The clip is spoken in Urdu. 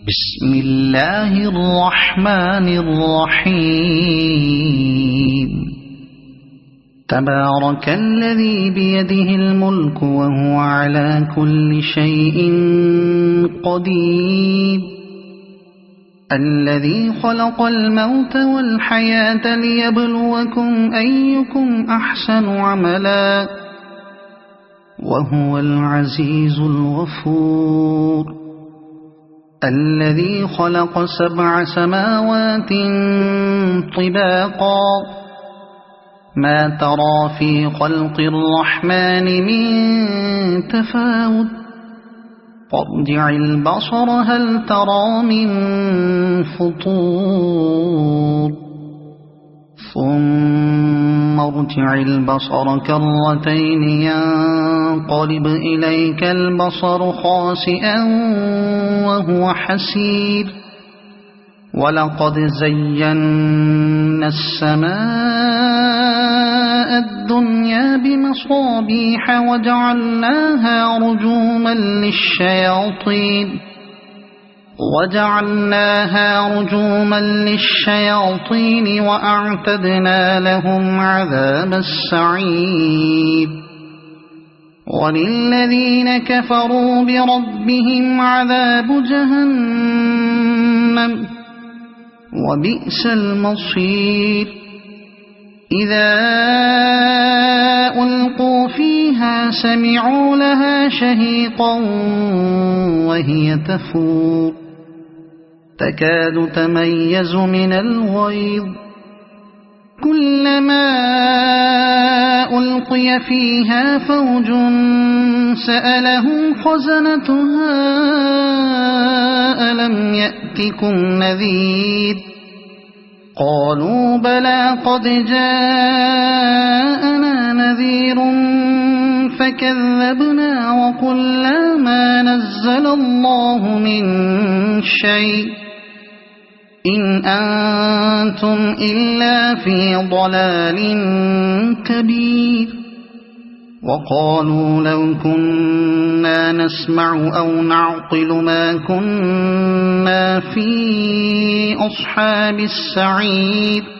بسم الله الرحمن الرحيم تبارك الذي بيده الملك وهو على كل شيء قدير الذي خلق الموت والحياة ليبلوكم أيكم أحسن عملا وهو العزيز الغفور الذي خلق 7 سماوات طباقا ما ترى في خلق الرحمن من تفاوت فارجع البصر هل ترى من فطور ثم ارجع البصر كرتين ينقلب إليك البصر خاسئا وهو حسير ولقد زينا السماء الدنيا بمصابيح وجعلناها رجوما للشياطين وأعتدنا لهم عذاب السعير وللذين كفروا بربهم عذاب جهنم وبئس المصير إذا ألقوا فيها سمعوا لها شهيقا وهي تفور تكاد تميز من الغيظ كلما ألقي فيها فوج سألهم خزنتها ألم يأتكم نذير قالوا بلى قد جاءنا نذير فكذبنا وقلنا ما نزل الله من شيء إن أنتم إلا في ضلال كبير وقالوا لو كنا نسمع أو نعقل ما كنا في أصحاب السعير